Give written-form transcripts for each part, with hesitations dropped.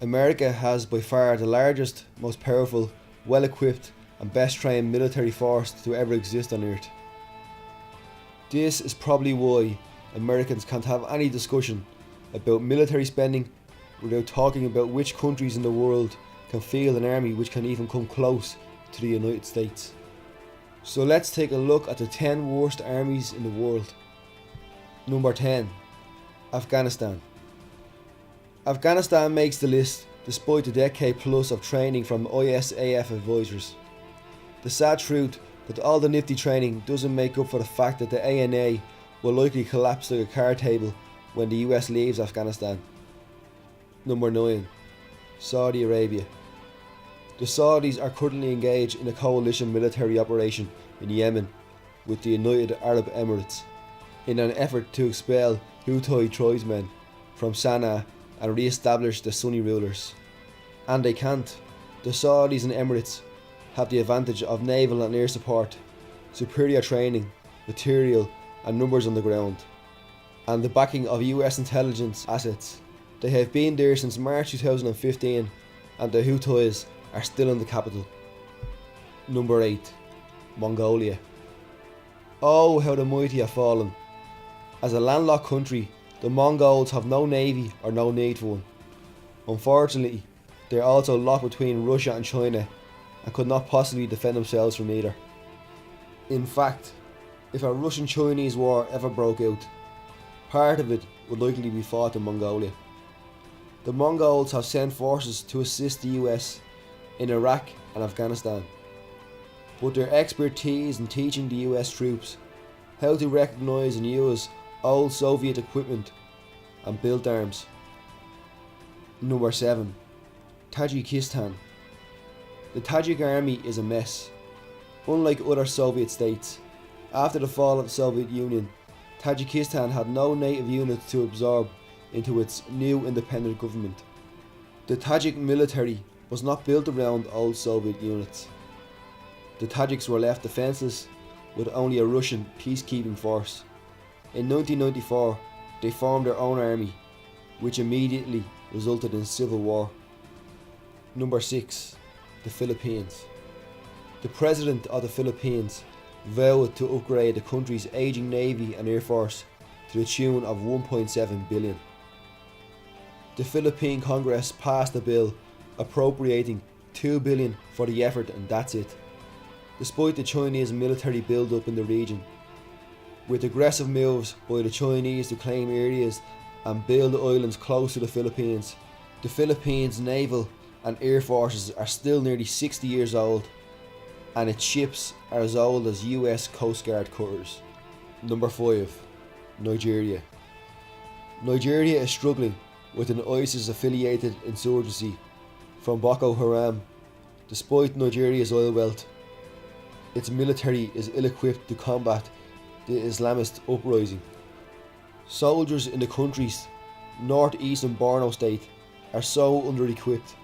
America has by far the largest, most powerful, well equipped, and best trained military force to ever exist on Earth. This is probably why Americans can't have any discussion about military spending without talking about which countries in the world can field an army which can even come close to the United States. So let's take a look at the 10 worst armies in the world. Number 10. Afghanistan. Afghanistan makes the list despite a decade plus of training from ISAF advisors. The sad truth that all the nifty training doesn't make up for the fact that the ANA will likely collapse like a card table when the US leaves Afghanistan. Number 9. Saudi Arabia. The Saudis are currently engaged in a coalition military operation in Yemen with the United Arab Emirates in an effort to expel Houthi tribesmen from Sana'a and re-establish the Sunni rulers. And they can't. The Saudis and Emirates have the advantage of naval and air support, superior training, material and numbers on the ground, and the backing of US intelligence assets. They have been there since March 2015 and the Houthis are still in the capital. Number 8. Mongolia. Oh, how the mighty have fallen. As a landlocked country, the Mongols have no navy or no need for one. Unfortunately, they are also locked between Russia and China and could not possibly defend themselves from either. In fact, if a Russian-Chinese war ever broke out, part of it would likely be fought in Mongolia. The Mongols have sent forces to assist the US in Iraq and Afghanistan, but their expertise in teaching the US troops how to recognise and use old Soviet equipment and built arms. Number 7. Tajikistan. The Tajik army is a mess. Unlike other Soviet states, after the fall of the Soviet Union, Tajikistan had no native units to absorb into its new independent government. The Tajik military was not built around old Soviet units. The Tajiks were left defenceless with only a Russian peacekeeping force. In 1994, they formed their own army, which immediately resulted in civil war. Number 6. The Philippines. The President of the Philippines vowed to upgrade the country's ageing navy and air force to the tune of 1.7 billion. The Philippine Congress passed a bill appropriating 2 billion for the effort, and that's it. Despite the Chinese military build-up in the region, with aggressive moves by the Chinese to claim areas and build islands close to the Philippines' naval and air forces are still nearly 60 years old, and its ships are as old as US Coast Guard cutters. Number 5. Nigeria. Nigeria is struggling with an ISIS-affiliated insurgency from Boko Haram. Despite Nigeria's oil wealth, its military is ill-equipped to combat the Islamist uprising. Soldiers in the country's northeastern Borno state are so under-equipped,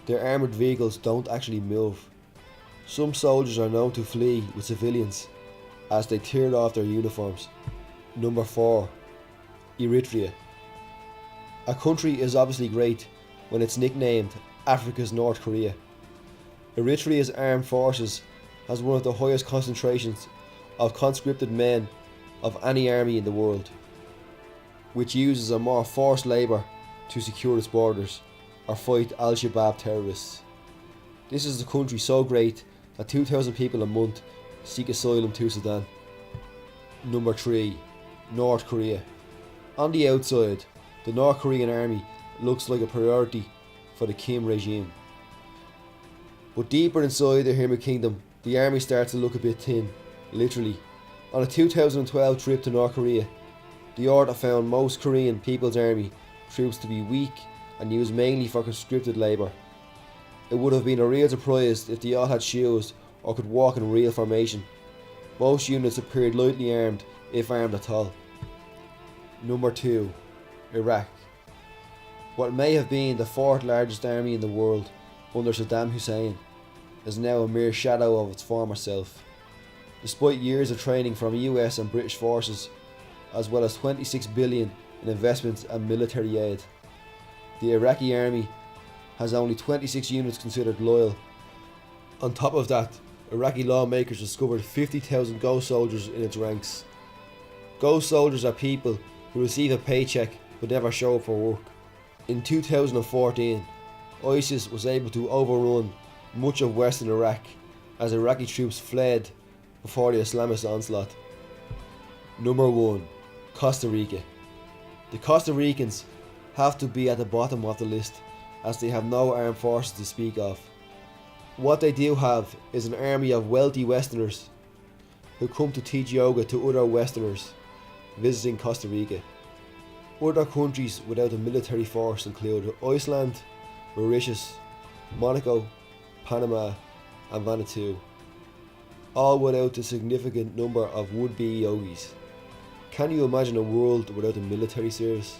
their armoured vehicles don't actually move. Some soldiers are known to flee with civilians as they tear off their uniforms. Number 4. Eritrea. A country is obviously great when it's nicknamed Africa's North Korea. Eritrea's armed forces has one of the highest concentrations of conscripted men of any army in the world, which uses a more forced labour to secure its borders or fight Al-Shabaab terrorists. This is a country so great that 2,000 people a month seek asylum to Sudan. Number 3. North Korea. On the outside, the North Korean army looks like a priority for the Kim regime. But deeper inside the Hermit Kingdom, the army starts to look a bit thin, literally. On a 2012 trip to North Korea, the order found most Korean People's Army troops to be weak and used mainly for conscripted labour. It would have been a real surprise if they all had shoes or could walk in real formation. Most units appeared lightly armed, if armed at all. Number 2. Iraq. What may have been the 4th largest army in the world under Saddam Hussein is now a mere shadow of its former self. Despite years of training from US and British forces, as well as 26 billion in investments and military aid, the Iraqi army has only 26 units considered loyal. On top of that, Iraqi lawmakers discovered 50,000 ghost soldiers in its ranks. Ghost soldiers are people who receive a paycheck but never show up for work. In 2014, ISIS was able to overrun much of western Iraq as Iraqi troops fled before the Islamist onslaught. Number 1. Costa Rica. The Costa Ricans have to be at the bottom of the list as they have no armed forces to speak of. What they do have is an army of wealthy Westerners who come to teach yoga to other Westerners visiting Costa Rica. Other countries without a military force include Iceland, Mauritius, Monaco, Panama and Vanuatu, all without a significant number of would-be yogis. Can you imagine a world without a military service?